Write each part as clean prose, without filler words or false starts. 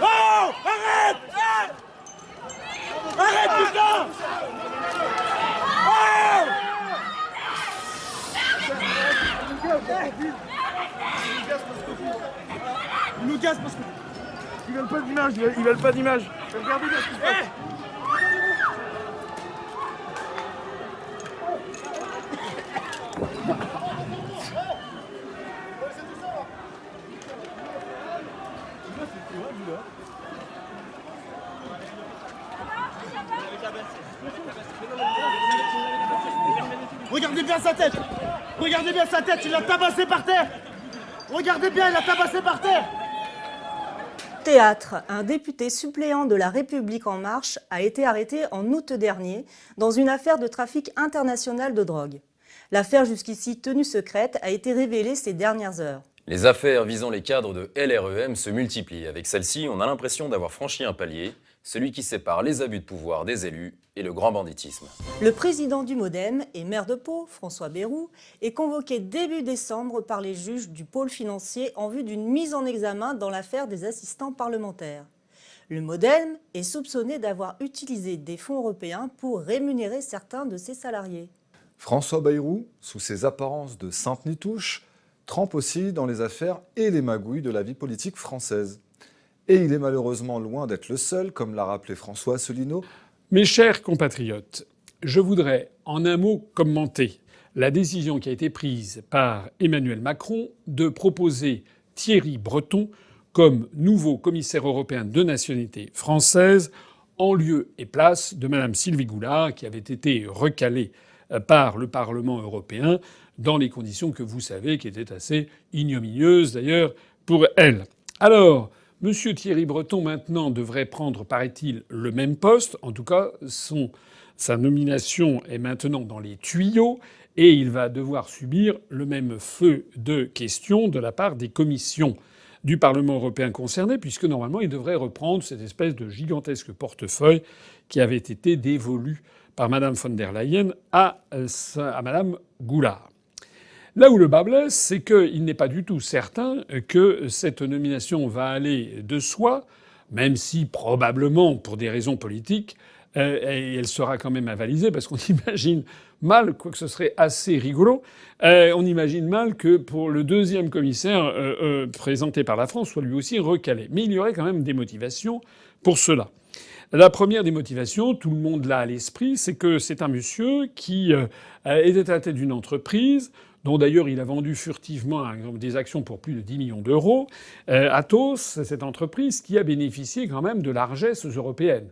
Oh, arrête! Arrête, putain! Oh! Ils nous cassent parce que... Ils veulent pas d'image, ils veulent pas d'image. Regardez bien ce qui se passe. Regardez bien sa tête! Regardez bien sa tête, il l'a tabassé par terre! Regardez bien, il l'a tabassé par terre! Théâtre, un député suppléant de La République En Marche a été arrêté en août dernier dans une affaire de trafic international de drogue. L'affaire jusqu'ici tenue secrète a été révélée ces dernières heures. Les affaires visant les cadres de LREM se multiplient. Avec celle-ci, on a l'impression d'avoir franchi un palier, celui qui sépare les abus de pouvoir des élus et le grand banditisme. Le président du MoDem et maire de Pau, François Bayrou, est convoqué début décembre par les juges du pôle financier en vue d'une mise en examen dans l'affaire des assistants parlementaires. Le MoDem est soupçonné d'avoir utilisé des fonds européens pour rémunérer certains de ses salariés. François Bayrou, sous ses apparences de sainte nitouche, trempe aussi dans les affaires et les magouilles de la vie politique française. Et il est malheureusement loin d'être le seul, comme l'a rappelé François Asselineau. Mes chers compatriotes, je voudrais en un mot commenter la décision qui a été prise par Emmanuel Macron de proposer Thierry Breton comme nouveau commissaire européen de nationalité française en lieu et place de Madame Sylvie Goulard, qui avait été recalée par le Parlement européen dans les conditions que vous savez, qui étaient assez ignominieuses d'ailleurs pour elle. Alors, Monsieur Thierry Breton, maintenant, devrait prendre, paraît-il, le même poste. En tout cas, sa nomination est maintenant dans les tuyaux et il va devoir subir le même feu de questions de la part des commissions du Parlement européen concernées, puisque normalement, il devrait reprendre cette espèce de gigantesque portefeuille qui avait été dévolu par Madame von der Leyen à Madame Goulard. Là où le bât blesse, c'est qu'il n'est pas du tout certain que cette nomination va aller de soi, même si probablement, pour des raisons politiques, elle sera quand même avalisée, parce qu'on imagine mal, quoique ce serait assez rigolo, on imagine mal que pour le deuxième commissaire présenté par la France soit lui aussi recalé. Mais il y aurait quand même des motivations pour cela. La première des motivations, tout le monde l'a à l'esprit, c'est que c'est un monsieur qui était à la tête d'une entreprise dont d'ailleurs il a vendu furtivement des actions pour plus de 10 millions d'euros. Atos, cette entreprise qui a bénéficié quand même de largesses européennes.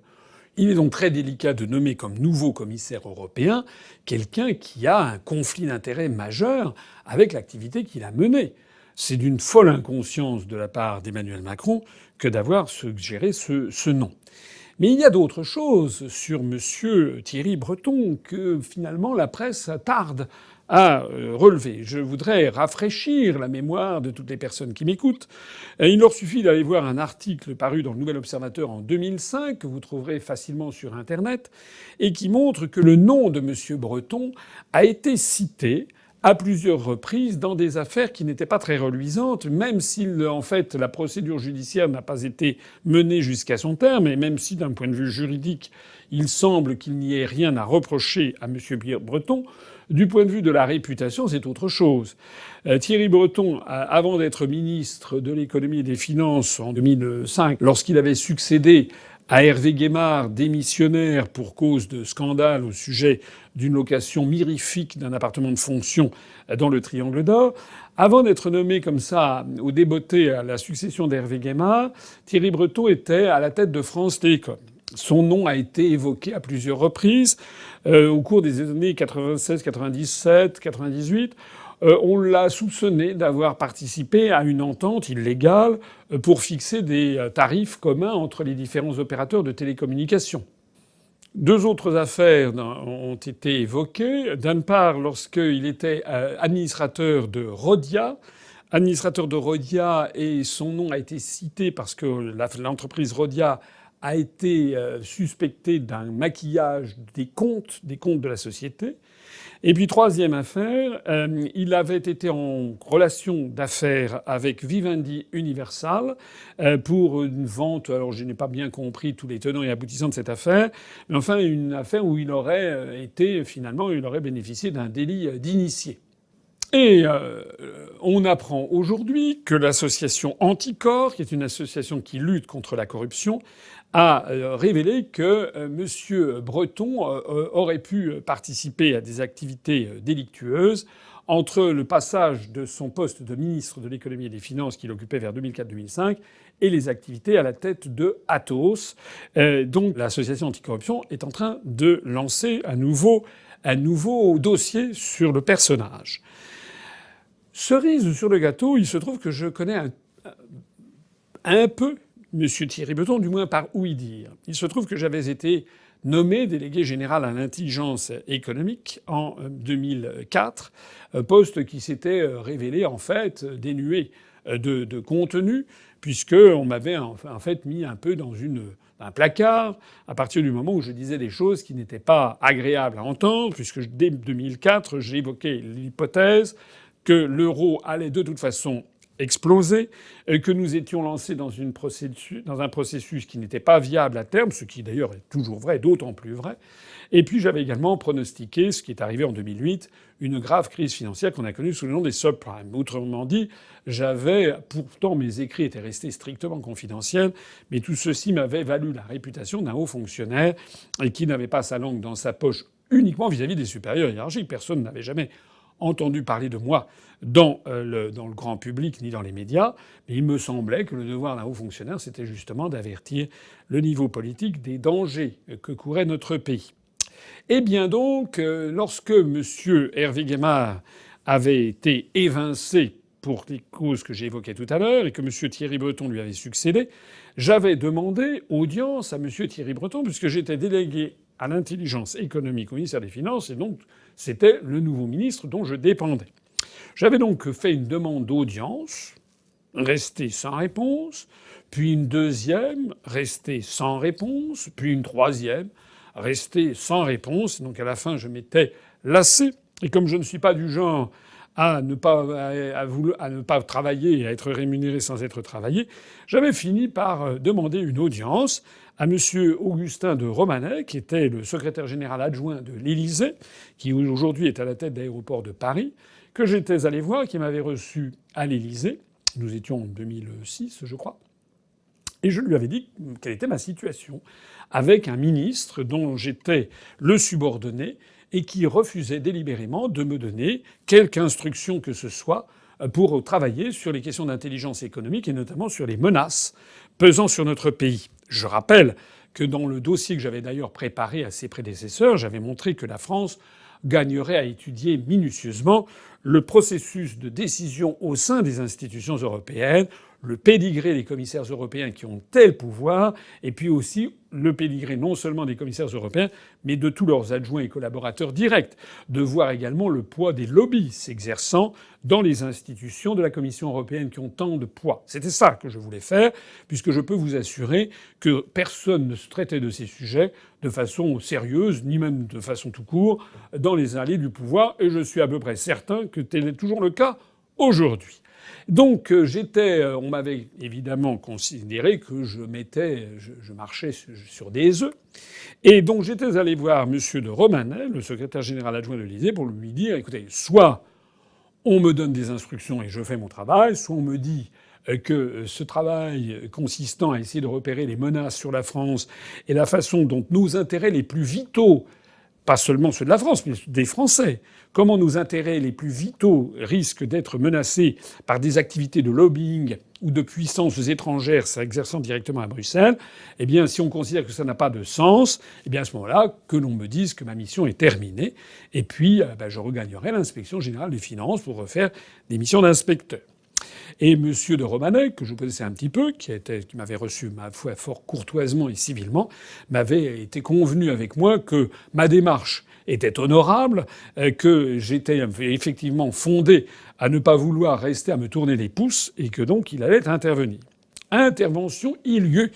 Il est donc très délicat de nommer comme nouveau commissaire européen quelqu'un qui a un conflit d'intérêts majeur avec l'activité qu'il a menée. C'est d'une folle inconscience de la part d'Emmanuel Macron que d'avoir suggéré ce nom. Mais il y a d'autres choses sur monsieur Thierry Breton que finalement la presse tarde à relever. Je voudrais rafraîchir la mémoire de toutes les personnes qui m'écoutent. Il leur suffit d'aller voir un article paru dans le Nouvel Observateur en 2005, que vous trouverez facilement sur Internet, et qui montre que le nom de monsieur Breton a été cité à plusieurs reprises dans des affaires qui n'étaient pas très reluisantes, même si en fait la procédure judiciaire n'a pas été menée jusqu'à son terme, et même si d'un point de vue juridique il semble qu'il n'y ait rien à reprocher à M. Breton, du point de vue de la réputation, c'est autre chose. Thierry Breton, avant d'être ministre de l'économie et des finances en 2005, lorsqu'il avait succédé à Hervé Guémard, démissionnaire pour cause de scandale au sujet d'une location mirifique d'un appartement de fonction dans le Triangle d'Or. Avant d'être nommé comme ça au débotté à la succession d'Hervé Guémard, Thierry Breton était à la tête de France Télécom. Son nom a été évoqué à plusieurs reprises au cours des années 96, 97, 98. On l'a soupçonné d'avoir participé à une entente illégale pour fixer des tarifs communs entre les différents opérateurs de télécommunications. Deux autres affaires ont été évoquées. D'une part, lorsqu'il était administrateur de Rhodia, administrateur de Rhodia, et son nom a été cité parce que l'entreprise Rhodia a été suspectée d'un maquillage des comptes de la société. Et puis troisième affaire, il avait été en relation d'affaires avec Vivendi Universal pour une vente. Alors je n'ai pas bien compris tous les tenants et aboutissants de cette affaire, mais enfin une affaire où il aurait bénéficié d'un délit d'initié. Et on apprend aujourd'hui que l'association Anticor, qui est une association qui lutte contre la corruption, a révélé que M. Breton aurait pu participer à des activités délictueuses entre le passage de son poste de ministre de l'économie et des finances qu'il occupait vers 2004-2005 et les activités à la tête de Atos. Donc l'association anticorruption est en train de lancer un nouveau dossier sur le personnage. Cerise sur le gâteau, il se trouve que je connais un peu M. Thierry Breton, du moins par ouï dire. Il se trouve que j'avais été nommé délégué général à l'intelligence économique en 2004, poste qui s'était révélé en fait dénué de contenu, puisqu'on m'avait en fait mis un peu dans un placard à partir du moment où je disais des choses qui n'étaient pas agréables à entendre, puisque dès 2004, j'ai évoqué l'hypothèse que l'euro allait de toute façon exploser, que nous étions lancés dans un processus qui n'était pas viable à terme, ce qui d'ailleurs est toujours vrai, d'autant plus vrai. Et puis j'avais également pronostiqué ce qui est arrivé en 2008, une grave crise financière qu'on a connue sous le nom des subprimes. Autrement dit, pourtant mes écrits étaient restés strictement confidentiels, mais tout ceci m'avait valu la réputation d'un haut fonctionnaire et qui n'avait pas sa langue dans sa poche uniquement vis-à-vis des supérieurs hiérarchiques. Personne n'avait jamais entendu parler de moi dans le grand public ni dans les médias, mais il me semblait que le devoir d'un haut fonctionnaire, c'était justement d'avertir le niveau politique des dangers que courait notre pays. Eh bien donc, lorsque M. Hervé Gaymard avait été évincé pour les causes que j'ai évoquées tout à l'heure et que M. Thierry Breton lui avait succédé, j'avais demandé audience à M. Thierry Breton puisque j'étais délégué à l'intelligence économique au ministère des Finances et donc c'était le nouveau ministre dont je dépendais. J'avais donc fait une demande d'audience, restée sans réponse, puis une deuxième, restée sans réponse, puis une troisième, restée sans réponse. Donc à la fin, je m'étais lassé. Et comme je ne suis pas du genre à ne pas travailler et à être rémunéré sans être travaillé, j'avais fini par demander une audience à M. Augustin de Romanet, qui était le secrétaire général adjoint de l'Élysée, qui aujourd'hui est à la tête d'Aéroports de Paris, que j'étais allé voir, qui m'avait reçu à l'Élysée. Nous étions en 2006, je crois. Et je lui avais dit quelle était ma situation avec un ministre dont j'étais le subordonné et qui refusait délibérément de me donner quelque instruction que ce soit pour travailler sur les questions d'intelligence économique et notamment sur les menaces pesant sur notre pays. Je rappelle que dans le dossier que j'avais d'ailleurs préparé à ses prédécesseurs, j'avais montré que la France gagnerait à étudier minutieusement le processus de décision au sein des institutions européennes, le pédigré des commissaires européens qui ont tel pouvoir, et puis aussi le pédigré non seulement des commissaires européens, mais de tous leurs adjoints et collaborateurs directs, de voir également le poids des lobbies s'exerçant dans les institutions de la Commission européenne qui ont tant de poids. C'était ça que je voulais faire, puisque je peux vous assurer que personne ne se traitait de ces sujets de façon sérieuse, ni même de façon tout court, dans les allées du pouvoir, et je suis à peu près certain que tel est toujours le cas aujourd'hui. Donc on m'avait évidemment considéré que je marchais sur des œufs. Et donc j'étais allé voir M. de Romanet, le secrétaire général adjoint de l'Élysée, pour lui dire, écoutez, soit on me donne des instructions et je fais mon travail, soit on me dit que ce travail consistant à essayer de repérer les menaces sur la France et la façon dont nos intérêts les plus vitaux, pas seulement ceux de la France, mais des Français, comment nos intérêts les plus vitaux risquent d'être menacés par des activités de lobbying ou de puissances étrangères s'exerçant directement à Bruxelles, eh bien, si on considère que ça n'a pas de sens, eh bien, à ce moment-là, que l'on me dise que ma mission est terminée, et puis je regagnerai l'inspection générale des finances pour refaire des missions d'inspecteur. Et M. de Romanet, que je connaissais un petit peu, qui m'avait reçu, ma foi, fort courtoisement et civilement, m'avait été convenu avec moi que ma démarche était honorable, que j'étais effectivement fondé à ne pas vouloir rester à me tourner les pouces, et que donc il allait intervenir. Intervention, il y eut.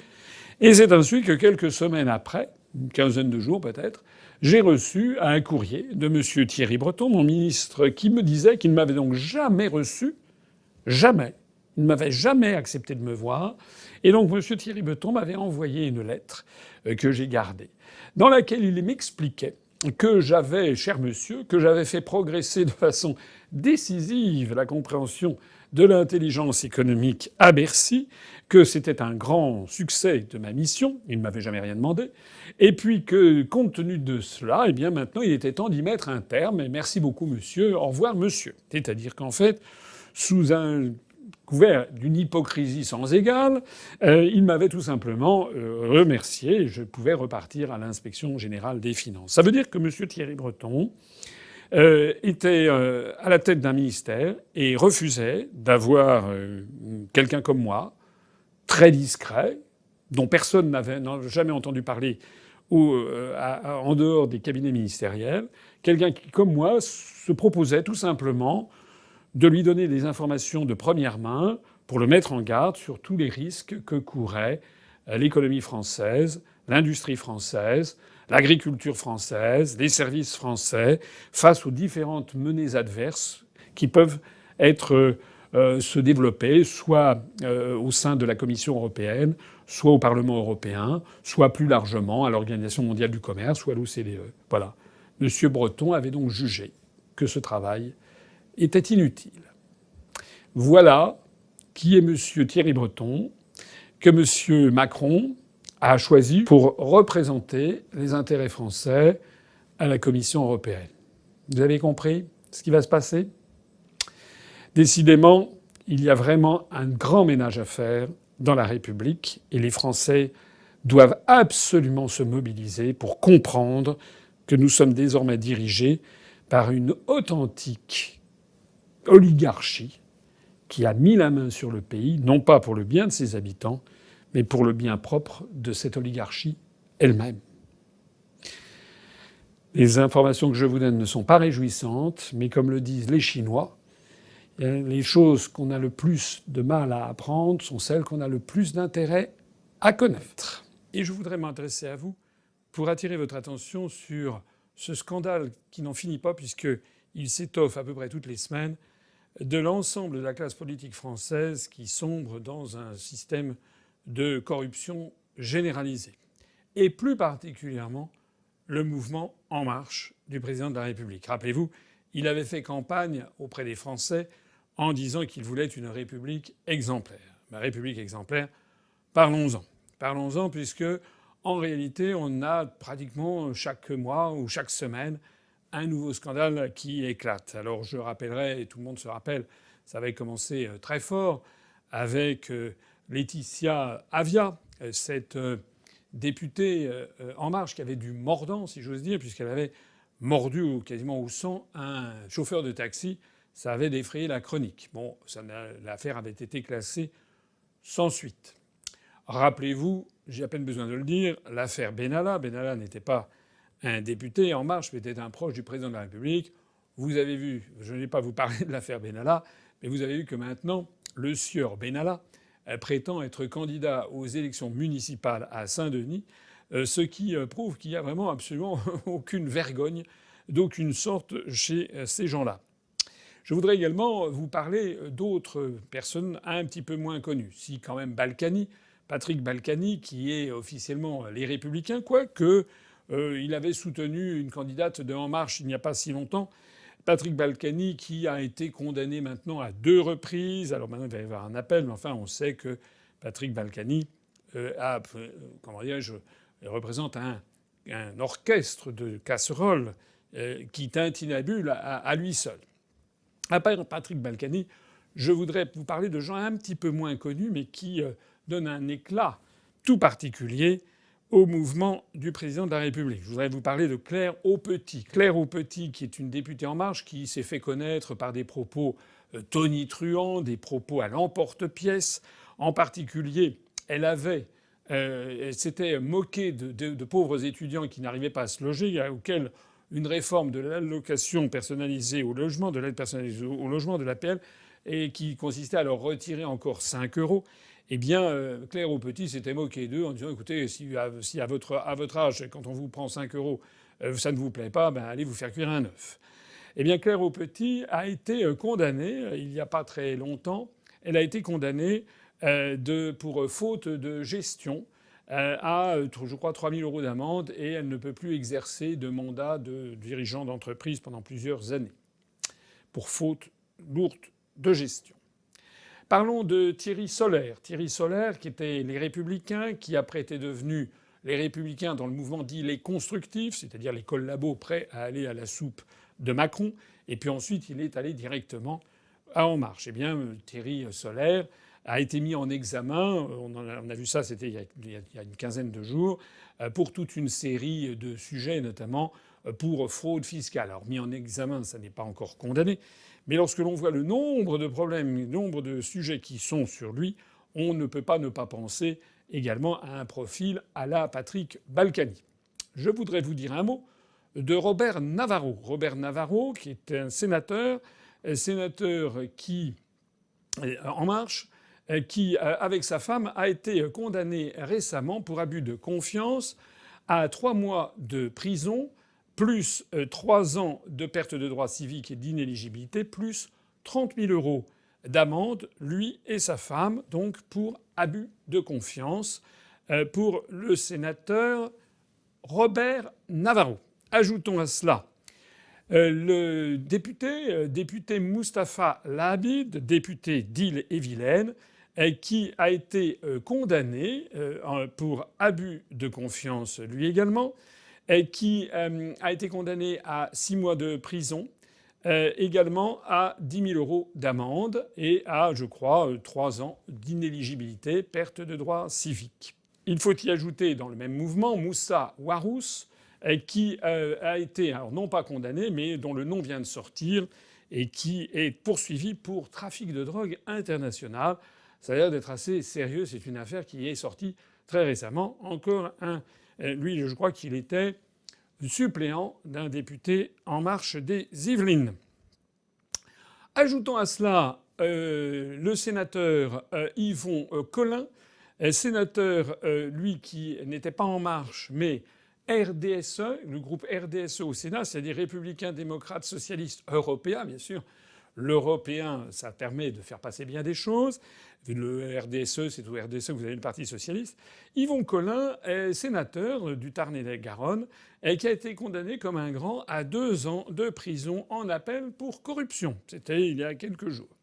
Et c'est ainsi que quelques semaines après, une quinzaine de jours peut-être, j'ai reçu un courrier de M. Thierry Breton, mon ministre, qui me disait qu'il ne m'avait donc jamais reçu, jamais. Il ne m'avait jamais accepté de me voir. Et donc M. Thierry Breton m'avait envoyé une lettre que j'ai gardée, dans laquelle il m'expliquait que j'avais, cher monsieur, que j'avais fait progresser de façon décisive la compréhension de l'intelligence économique à Bercy, que c'était un grand succès de ma mission, il ne m'avait jamais rien demandé, et puis que, compte tenu de cela, eh bien maintenant il était temps d'y mettre un terme, et merci beaucoup monsieur, au revoir monsieur. C'est-à-dire qu'en fait, sous un couvert d'une hypocrisie sans égale, il m'avait tout simplement remercié et je pouvais repartir à l'inspection générale des finances. Ça veut dire que M. Thierry Breton était à la tête d'un ministère et refusait d'avoir quelqu'un comme moi, très discret, dont personne n'avait jamais entendu parler en dehors des cabinets ministériels, quelqu'un qui, comme moi, se proposait tout simplement de lui donner des informations de première main pour le mettre en garde sur tous les risques que courait l'économie française, l'industrie française, l'agriculture française, les services français, face aux différentes menées adverses qui peuvent se développer, soit au sein de la Commission européenne, soit au Parlement européen, soit plus largement à l'Organisation mondiale du commerce, soit à l'OCDE. Voilà. M. Breton avait donc jugé que ce travail était inutile. Voilà qui est M. Thierry Breton, que M. Macron a choisi pour représenter les intérêts français à la Commission européenne. Vous avez compris ce qui va se passer ? Décidément, il y a vraiment un grand ménage à faire dans la République et les Français doivent absolument se mobiliser pour comprendre que nous sommes désormais dirigés par une authentique oligarchie qui a mis la main sur le pays, non pas pour le bien de ses habitants, mais pour le bien propre de cette oligarchie elle-même. Les informations que je vous donne ne sont pas réjouissantes, mais comme le disent les Chinois, les choses qu'on a le plus de mal à apprendre sont celles qu'on a le plus d'intérêt à connaître. Et je voudrais m'adresser à vous pour attirer votre attention sur ce scandale qui n'en finit pas puisqu'il s'étoffe à peu près toutes les semaines de l'ensemble de la classe politique française qui sombre dans un système de corruption généralisée. Et plus particulièrement le mouvement En Marche du président de la République. Rappelez-vous, il avait fait campagne auprès des Français en disant qu'il voulait une République exemplaire. La République exemplaire, parlons-en. Parlons-en puisque, en réalité, on a pratiquement chaque mois ou chaque semaine un nouveau scandale qui éclate. Alors je rappellerai, et tout le monde se rappelle, ça avait commencé très fort avec Laetitia Avia, cette députée En Marche qui avait du mordant, si j'ose dire, puisqu'elle avait mordu quasiment au sang un chauffeur de taxi. Ça avait défrayé la chronique. Bon, l'affaire avait été classée sans suite. Rappelez-vous, j'ai à peine besoin de le dire, l'affaire Benalla. Benalla n'était pas un député En Marche, mais était un proche du président de la République. Vous avez vu, je ne vais pas vous parler de l'affaire Benalla, mais vous avez vu que maintenant, le sieur Benalla prétend être candidat aux élections municipales à Saint-Denis, ce qui prouve qu'il n'y a vraiment absolument aucune vergogne d'aucune sorte chez ces gens-là. Je voudrais également vous parler d'autres personnes un petit peu moins connues. Si quand même Balkany, Patrick Balkany, qui est officiellement Les Républicains, quoique il avait soutenu une candidate de En Marche il n'y a pas si longtemps. Patrick Balkany qui a été condamné maintenant à 2 reprises. Alors maintenant il va y avoir un appel, mais enfin on sait que Patrick Balkany représente un orchestre de casseroles qui tintinabule à lui seul. À part Patrick Balkany, je voudrais vous parler de gens un petit peu moins connus, mais qui donnent un éclat tout particulier au mouvement du président de la République. Je voudrais vous parler de Claire Aupetit. Claire Aupetit, qui est une députée En Marche, qui s'est fait connaître par des propos tonitruants, des propos à l'emporte-pièce. En particulier, elle s'était moquée de pauvres étudiants qui n'arrivaient pas à se loger, auxquels une réforme de l'allocation personnalisée au logement, de l'aide personnalisée au logement, de l'APL, et qui consistait à leur retirer encore 5 euros. Eh bien, Claire Aupetit s'était moquée d'eux en disant écoutez, si à votre âge, quand on vous prend 5 euros, ça ne vous plaît pas, ben allez vous faire cuire un œuf. Eh bien, Claire Aupetit a été condamnée il n'y a pas très longtemps. Elle a été condamnée pour faute de gestion à, je crois, 3 000 euros d'amende et elle ne peut plus exercer de mandat de dirigeant d'entreprise pendant plusieurs années pour faute lourde de gestion. Parlons de Thierry Solère. Thierry Solère, qui était les Républicains, qui après étaient devenus les Républicains dans le mouvement dit les constructifs, c'est-à-dire les collabos prêts à aller à la soupe de Macron. Et puis ensuite, il est allé directement à En Marche. Eh bien, Thierry Solère a été mis en examen, on a vu ça, c'était il y a une quinzaine de jours, pour toute une série de sujets, notamment pour fraude fiscale. Alors mis en examen, ça n'est pas encore condamné, mais lorsque l'on voit le nombre de problèmes, le nombre de sujets qui sont sur lui, on ne peut pas ne pas penser également à un profil à la Patrick Balkany. Je voudrais vous dire un mot de Robert Navarro. Robert Navarro, qui est un sénateur qui, En Marche, qui, avec sa femme, a été condamné récemment pour abus de confiance à 3 mois de prison, plus 3 ans de perte de droits civiques et d'inéligibilité, plus 30 000 euros d'amende, lui et sa femme, donc pour abus de confiance, pour le sénateur Robert Navarro. Ajoutons à cela le député Moustapha Labid, député d'Ille-et-Vilaine, qui a été condamné pour abus de confiance lui également, qui a été condamné à 6 mois de prison, également à 10 000 euros d'amende et à, je crois, 3 ans d'inéligibilité, perte de droits civiques. Il faut y ajouter dans le même mouvement Moussa Warous, qui a été, alors non pas condamné, mais dont le nom vient de sortir et qui est poursuivi pour trafic de drogue international. Ça a l'air d'être assez sérieux. C'est une affaire qui est sortie très récemment. Encore un. Lui, je crois qu'il était suppléant d'un député En Marche des Yvelines. Ajoutons à cela le sénateur Yvon Collin, sénateur, lui, qui n'était pas En Marche, mais RDSE, le groupe RDSE au Sénat, c'est-à-dire Républicains, Démocrates, Socialistes, Européens, bien sûr. L'européen, ça permet de faire passer bien des choses. Le RDSE, c'est au RDSE que vous avez le Parti socialiste. Yvon Collin est sénateur du Tarn-et-Garonne et qui a été condamné comme un grand à 2 ans de prison en appel pour corruption. C'était il y a quelques jours.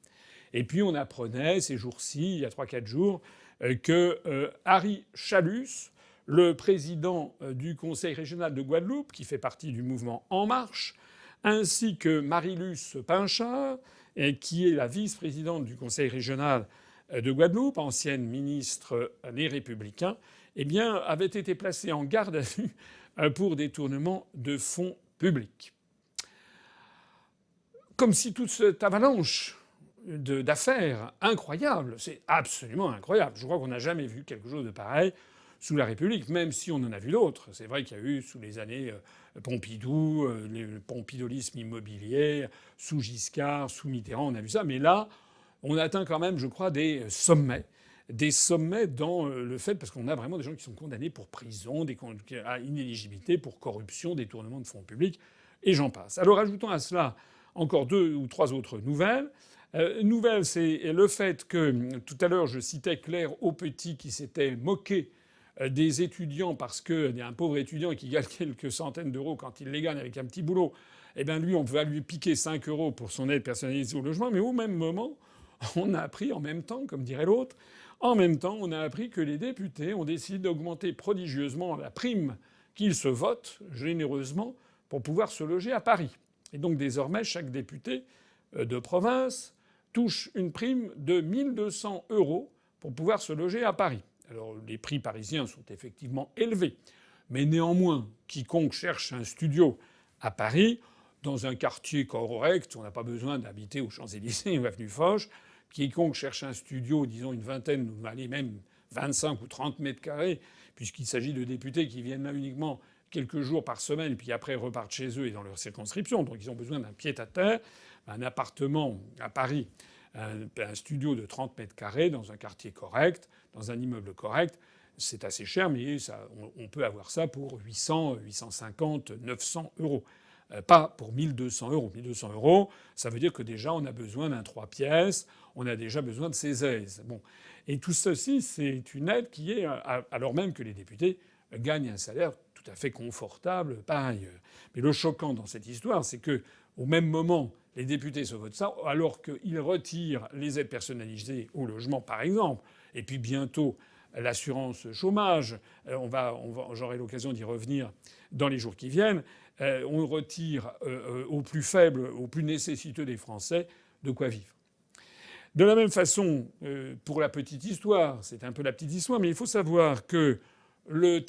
Et puis on apprenait ces jours-ci, il y a 3-4 jours, que Harry Chalus, le président du Conseil régional de Guadeloupe, qui fait partie du mouvement En Marche, ainsi que Marie-Luce Pinchard, qui est la vice-présidente du Conseil régional de Guadeloupe, ancienne ministre Les Républicains, eh bien, avaient été placés en garde à vue pour détournement de fonds publics. Comme si toute cette avalanche d'affaires incroyables, c'est absolument incroyable. Je crois qu'on n'a jamais vu quelque chose de pareil sous la République, même si on en a vu d'autres. C'est vrai qu'il y a eu sous les années Pompidou, le pompidolisme immobilier, sous Giscard, sous Mitterrand, on a vu ça. Mais là, on atteint quand même, je crois, des sommets dans le fait, parce qu'on a vraiment des gens qui sont condamnés pour prison, à inéligibilité, pour corruption, détournement de fonds publics, et j'en passe. Alors ajoutons à cela encore 2 ou 3 autres nouvelles. Nouvelle, c'est le fait que, tout à l'heure, je citais Claire Aupetit qui s'était moquée des étudiants parce qu'il y a un pauvre étudiant qui gagne quelques centaines d'euros quand il les gagne avec un petit boulot. Eh bien, lui, on va lui piquer 5 euros pour son aide personnalisée au logement. Mais au même moment, on a appris en même temps, comme dirait l'autre, en même temps, on a appris que les députés ont décidé d'augmenter prodigieusement la prime qu'ils se votent généreusement pour pouvoir se loger à Paris. Et donc, désormais, chaque député de province touche une prime de 1 200 euros pour pouvoir se loger à Paris. Alors les prix parisiens sont effectivement élevés, mais néanmoins, quiconque cherche un studio à Paris dans un quartier correct. On n'a pas besoin d'habiter aux Champs-Élysées ou avenue Foch. Quiconque cherche un studio, disons une vingtaine, ou allez, même 25 ou 30 mètres carrés, puisqu'il s'agit de députés qui viennent là uniquement quelques jours par semaine, puis après repartent chez eux et dans leur circonscription. Donc ils ont besoin d'un pied-à-terre, un appartement à Paris, un studio de 30 mètres carrés dans un quartier correct, dans un immeuble correct. C'est assez cher, mais on peut avoir ça pour 800, 850, 900 euros. Pas pour 1200 euros. 1200 euros, ça veut dire que déjà on a besoin d'un 3 pièces, on a déjà besoin de ces aises. Bon. Et tout ceci, c'est une aide qui est, alors même que les députés gagnent un salaire tout à fait confortable par ailleurs. Mais le choquant dans cette histoire, c'est que au même moment, les députés se votent ça, alors qu'ils retirent les aides personnalisées au logement, par exemple, et puis bientôt l'assurance chômage. J'aurai l'occasion d'y revenir dans les jours qui viennent. On retire aux plus faibles, aux plus nécessiteux des Français, de quoi vivre. De la même façon, pour la petite histoire, c'est un peu la petite histoire, mais il faut savoir que le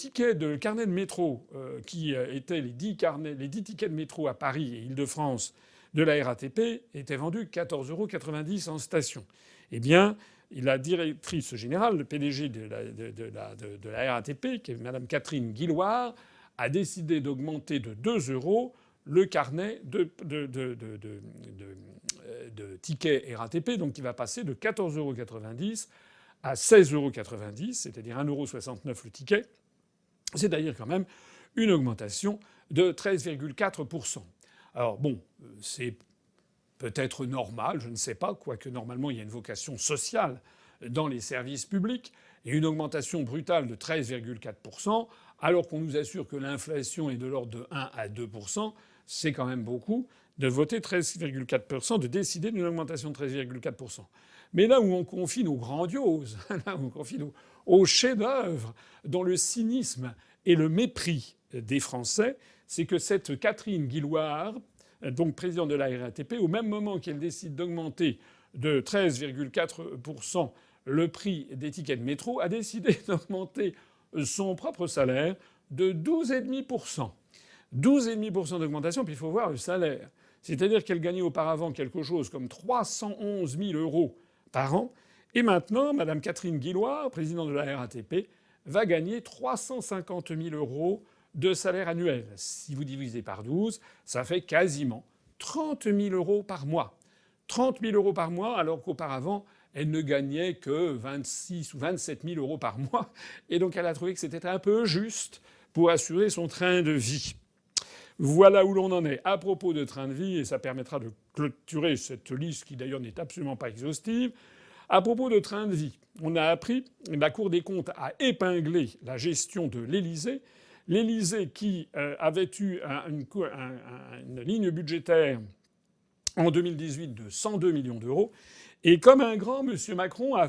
carnet de métro, qui était les 10 tickets de métro à Paris et Île-de-France de la RATP, était vendu 14,90 € en station. Eh bien, la directrice générale, le PDG de la RATP, qui est Mme Catherine Guillouard, a décidé d'augmenter de 2 € le carnet de tickets RATP, donc qui va passer de 14,90 € à 16,90 €, c'est-à-dire 1,69 € le ticket. C'est d'ailleurs quand même une augmentation de 13,4%. Alors bon, c'est peut-être normal, je ne sais pas, quoique normalement il y a une vocation sociale dans les services publics, et une augmentation brutale de 13,4%, alors qu'on nous assure que l'inflation est de l'ordre de 1 à 2%, c'est quand même beaucoup de voter 13,4%, de décider d'une augmentation de 13,4%. Mais là où on confine aux grandioses, là où on confine aux chefs-d'œuvre, dans le cynisme et le mépris des Français, c'est que cette Catherine Guillouard, donc présidente de la RATP, au même moment qu'elle décide d'augmenter de 13,4% le prix des tickets de métro, a décidé d'augmenter son propre salaire de 12,5%. 12,5% d'augmentation, puis il faut voir le salaire. C'est-à-dire qu'elle gagnait auparavant quelque chose comme 311 000 € par an. Et maintenant, Mme Catherine Guillouard, présidente de la RATP, va gagner 350 000 € de salaire annuel. Si vous divisez par 12, ça fait quasiment 30 000 € par mois. 30 000 € par mois, alors qu'auparavant, elle ne gagnait que 26 ou 27 000 € par mois. Et donc elle a trouvé que c'était un peu juste pour assurer son train de vie. Voilà où l'on en est à propos de train de vie, et ça permettra de clôturer cette liste qui d'ailleurs n'est absolument pas exhaustive. À propos de train de vie, on a appris, la Cour des comptes a épinglé la gestion de l'Élysée. L'Élysée qui avait eu une ligne budgétaire en 2018 de 102 millions d'euros. Et comme un grand, M. Macron a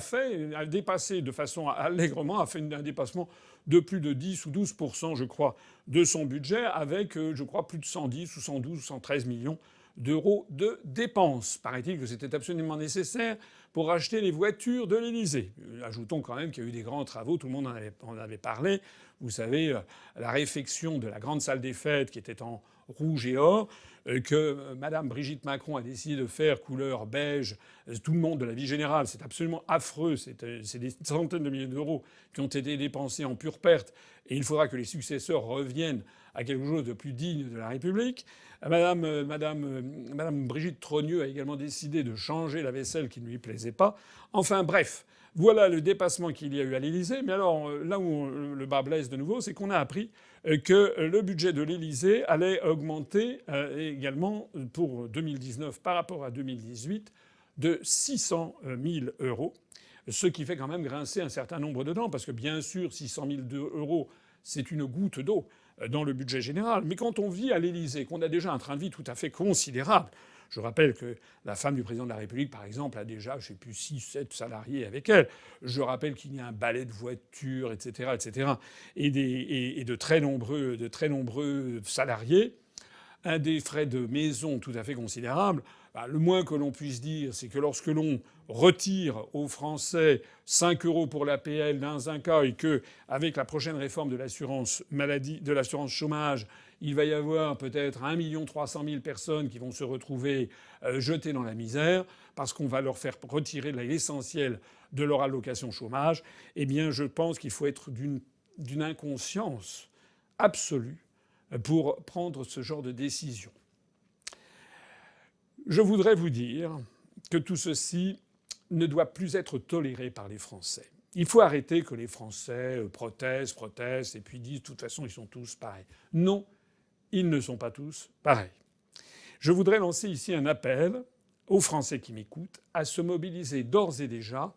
dépassé de façon allègrement, a fait un dépassement de plus de 10 ou 12%, je crois, de son budget, avec, je crois, plus de 110 ou 112 ou 113 millions d'euros de dépenses. Paraît-il que c'était absolument nécessaire pour acheter les voitures de l'Élysée. Ajoutons quand même qu'il y a eu des grands travaux, tout le monde en avait parlé. Vous savez, la réfection de la grande salle des fêtes qui était en rouge et or, que Madame Brigitte Macron a décidé de faire couleur beige, tout le monde de la vie générale. C'est absolument affreux. C'est des centaines de milliers d'euros qui ont été dépensés en pure perte. Et il faudra que les successeurs reviennent à quelque chose de plus digne de la République. Madame Brigitte Trogneux a également décidé de changer la vaisselle qui ne lui plaisait pas. Enfin bref, voilà le dépassement qu'il y a eu à l'Élysée. Mais alors là où le bas blesse de nouveau, c'est qu'on a appris que le budget de l'Élysée allait augmenter également pour 2019 par rapport à 2018 de 600 000 €. Ce qui fait quand même grincer un certain nombre de dents, parce que bien sûr 600 000 €, c'est une goutte d'eau dans le budget général. Mais quand on vit à l'Élysée, qu'on a déjà un train de vie tout à fait considérable, je rappelle que la femme du président de la République, par exemple, a déjà, je sais plus, 6, 7 salariés avec elle. Je rappelle qu'il y a un balai de voitures, etc., etc., et de très nombreux salariés. Un des frais de maison tout à fait considérable. le moins que l'on puisse dire, c'est que lorsque l'on retire aux Français 5 € pour l'APL dans un cas et que, avec la prochaine réforme de l'assurance maladie, de l'assurance chômage, il va y avoir peut-être 1 300 000 personnes qui vont se retrouver jetées dans la misère parce qu'on va leur faire retirer l'essentiel de leur allocation chômage, eh bien, je pense qu'il faut être d'une inconscience absolue pour prendre ce genre de décision. Je voudrais vous dire que tout ceci ne doit plus être toléré par les Français. Il faut arrêter que les Français protestent, et puis disent de toute façon ils sont tous pareils. Non, ils ne sont pas tous pareils. Je voudrais lancer ici un appel aux Français qui m'écoutent à se mobiliser d'ores et déjà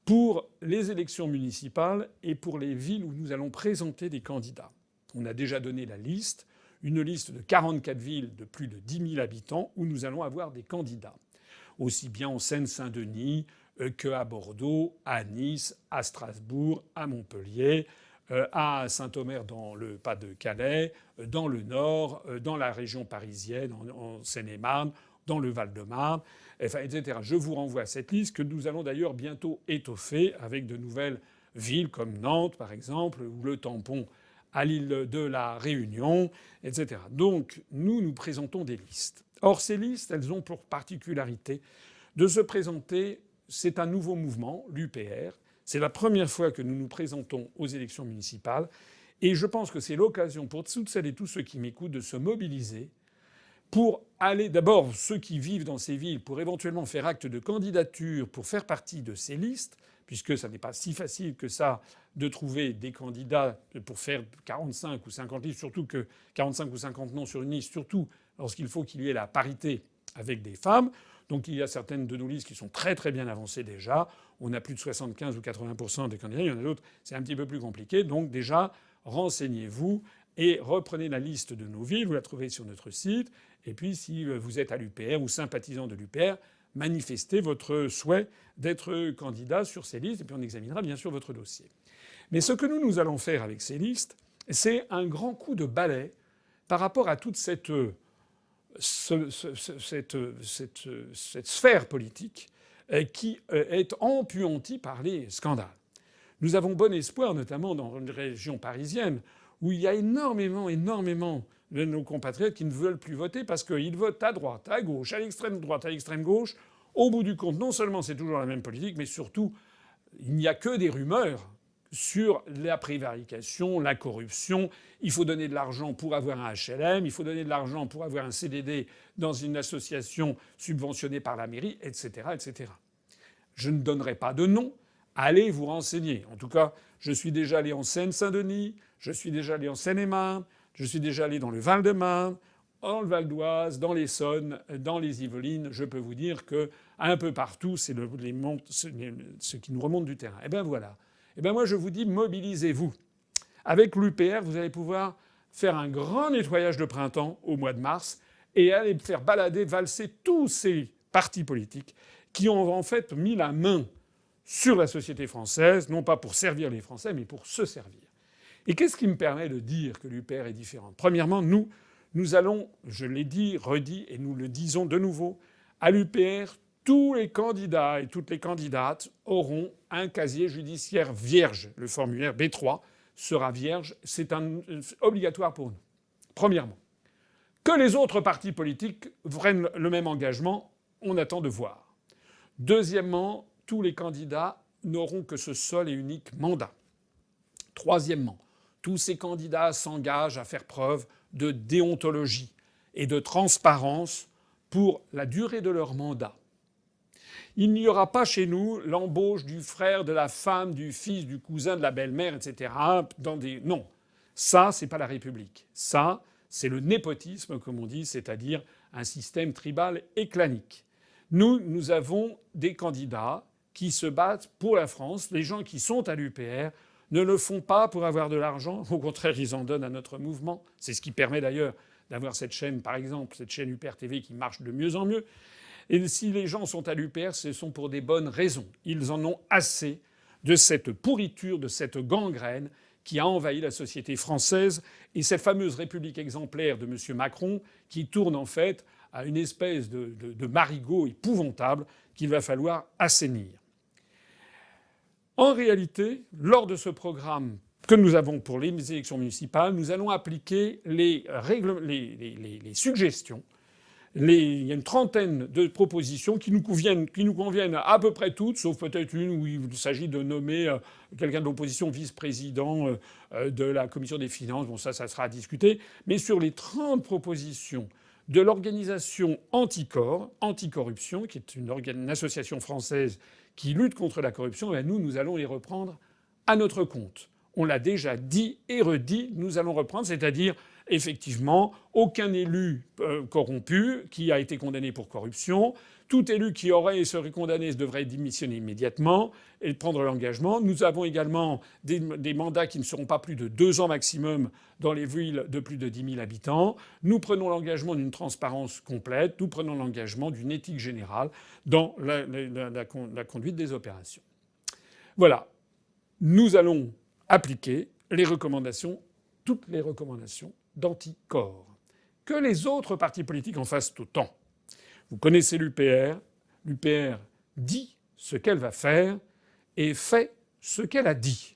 pour les élections municipales et pour les villes où nous allons présenter des candidats. On a déjà donné la liste, une liste de 44 villes de plus de 10 000 habitants où nous allons avoir des candidats, aussi bien en Seine-Saint-Denis qu'à Bordeaux, à Nice, à Strasbourg, à Montpellier, à Saint-Omer dans le Pas-de-Calais, dans le Nord, dans la région parisienne, en Seine-et-Marne, dans le Val-de-Marne, enfin, etc. Je vous renvoie à cette liste que nous allons d'ailleurs bientôt étoffer avec de nouvelles villes comme Nantes, par exemple, ou le tampon à l'île de la Réunion, etc. Donc, nous présentons des listes. Or, ces listes, elles ont pour particularité de se présenter. C'est un nouveau mouvement, l'UPR. C'est la première fois que nous nous présentons aux élections municipales. Et je pense que c'est l'occasion pour toutes celles et tous ceux qui m'écoutent de se mobiliser pour aller, d'abord, ceux qui vivent dans ces villes, pour éventuellement faire acte de candidature pour faire partie de ces listes, puisque ça n'est pas si facile que ça de trouver des candidats pour faire 45 ou 50 listes, surtout que 45 ou 50 noms sur une liste, surtout lorsqu'il faut qu'il y ait la parité avec des femmes. Donc il y a certaines de nos listes qui sont très très bien avancées déjà. On a plus de 75 ou 80% des candidats. Il y en a d'autres, c'est un petit peu plus compliqué. Donc déjà, renseignez-vous et reprenez la liste de nos villes. Vous la trouvez sur notre site. Et puis si vous êtes à l'UPR ou sympathisant de l'UPR, manifestez votre souhait d'être candidat sur ces listes. Et puis on examinera bien sûr votre dossier. Mais ce que nous allons faire avec ces listes, c'est un grand coup de balai par rapport à toute cette sphère politique qui est empuantie par les scandales. Nous avons bon espoir, notamment dans une région parisienne, où il y a énormément de nos compatriotes qui ne veulent plus voter parce qu'ils votent à droite, à gauche, à l'extrême droite, à l'extrême gauche. Au bout du compte, non seulement c'est toujours la même politique, mais surtout, il n'y a que des rumeurs sur la prévarication, la corruption. Il faut donner de l'argent pour avoir un HLM, il faut donner de l'argent pour avoir un CDD dans une association subventionnée par la mairie, etc., etc. Je ne donnerai pas de nom. Allez vous renseigner. En tout cas, je suis déjà allé en Seine-Saint-Denis, je suis déjà allé en Seine-et-Marne, je suis déjà allé dans le Val-de-Marne, dans le Val d'Oise, dans l'Essonne, dans les Yvelines. Je peux vous dire que un peu partout, c'est ce qui nous remonte du terrain. Eh bien voilà. Eh bien moi je vous dis, mobilisez-vous. Avec l'UPR, vous allez pouvoir faire un grand nettoyage de printemps au mois de mars et aller faire balader, valser tous ces partis politiques qui ont en fait mis la main sur la société française, non pas pour servir les Français, mais pour se servir. Et qu'est-ce qui me permet de dire que l'UPR est différente ? Premièrement, nous allons, je l'ai dit, redit, et nous le disons de nouveau, à l'UPR, tous les candidats et toutes les candidates auront un casier judiciaire vierge. Le formulaire B3 sera vierge. C'est obligatoire pour nous. Premièrement. Que les autres partis politiques prennent le même engagement, on attend de voir. Deuxièmement, tous les candidats n'auront que ce seul et unique mandat. Troisièmement, tous ces candidats s'engagent à faire preuve de déontologie et de transparence pour la durée de leur mandat. Il n'y aura pas chez nous l'embauche du frère, de la femme, du fils, du cousin, de la belle-mère, etc. Non. Ça, c'est pas la République. Ça, c'est le népotisme, comme on dit, c'est-à-dire un système tribal et clanique. Nous avons des candidats qui se battent pour la France. Les gens qui sont à l'UPR ne le font pas pour avoir de l'argent. Au contraire, ils en donnent à notre mouvement. C'est ce qui permet d'ailleurs d'avoir cette chaîne, par exemple, cette chaîne UPR TV qui marche de mieux en mieux. Et si les gens sont à l'UPR, ce sont pour des bonnes raisons. Ils en ont assez de cette pourriture, de cette gangrène qui a envahi la société française et cette fameuse République exemplaire de M. Macron qui tourne en fait à une espèce de marigot épouvantable qu'il va falloir assainir. En réalité, lors de ce programme que nous avons pour les élections municipales, nous allons appliquer les suggestions. Il y a une trentaine de propositions qui nous conviennent à peu près toutes, sauf peut-être une où il s'agit de nommer quelqu'un de l'opposition vice-président de la commission des finances. Bon, ça sera à discuter. Mais sur les 30 propositions de l'organisation Anticorruption, qui est une association française qui lutte contre la corruption, eh bien nous allons les reprendre à notre compte. On l'a déjà dit et redit, nous allons reprendre, c'est-à-dire effectivement aucun élu corrompu qui a été condamné pour corruption. Tout élu qui serait condamné devrait démissionner immédiatement et prendre l'engagement. Nous avons également des mandats qui ne seront pas plus de 2 ans maximum dans les villes de plus de 10 000 habitants. Nous prenons l'engagement d'une transparence complète. Nous prenons l'engagement d'une éthique générale dans la conduite des opérations. Voilà. Nous allons appliquer toutes les recommandations d'Anticor. Que les autres partis politiques en fassent autant. Vous connaissez l'UPR. L'UPR dit ce qu'elle va faire et fait ce qu'elle a dit.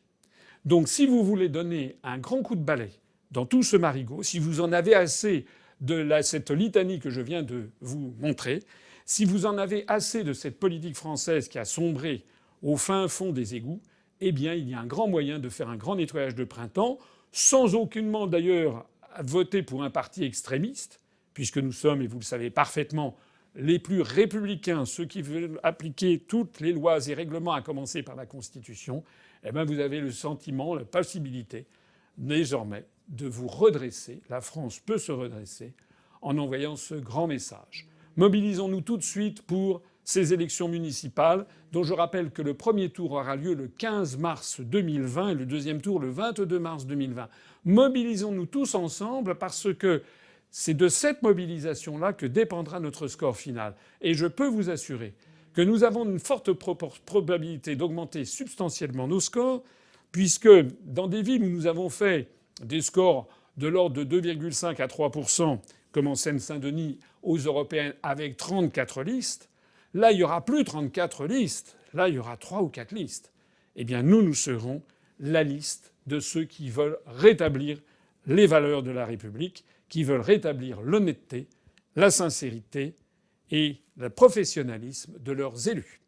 Donc si vous voulez donner un grand coup de balai dans tout ce marigot, si vous en avez assez de cette litanie que je viens de vous montrer, si vous en avez assez de cette politique française qui a sombré au fin fond des égouts, eh bien il y a un grand moyen de faire un grand nettoyage de printemps, sans aucunement d'ailleurs voter pour un parti extrémiste, puisque nous sommes, et vous le savez parfaitement, les plus républicains, ceux qui veulent appliquer toutes les lois et règlements, à commencer par la Constitution, eh bien vous avez le sentiment, la possibilité, désormais, de vous redresser. La France peut se redresser en envoyant ce grand message. Mobilisons-nous tout de suite pour ces élections municipales, dont je rappelle que le premier tour aura lieu le 15 mars 2020 et le deuxième tour le 22 mars 2020. Mobilisons-nous tous ensemble parce que c'est de cette mobilisation-là que dépendra notre score final. Et je peux vous assurer que nous avons une forte probabilité d'augmenter substantiellement nos scores, puisque dans des villes où nous avons fait des scores de l'ordre de 2,5 à 3%, comme en Seine-Saint-Denis, aux européennes avec 34 listes, là, il n'y aura plus 34 listes. Là, il y aura 3 ou 4 listes. Eh bien, nous serons la liste de ceux qui veulent rétablir les valeurs de la République, qui veulent rétablir l'honnêteté, la sincérité et le professionnalisme de leurs élus.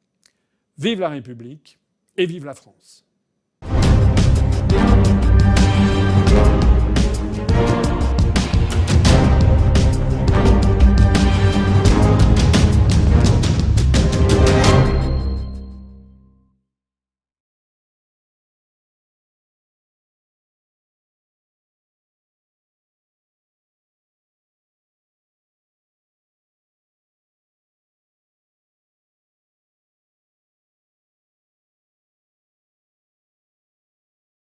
Vive la République et vive la France.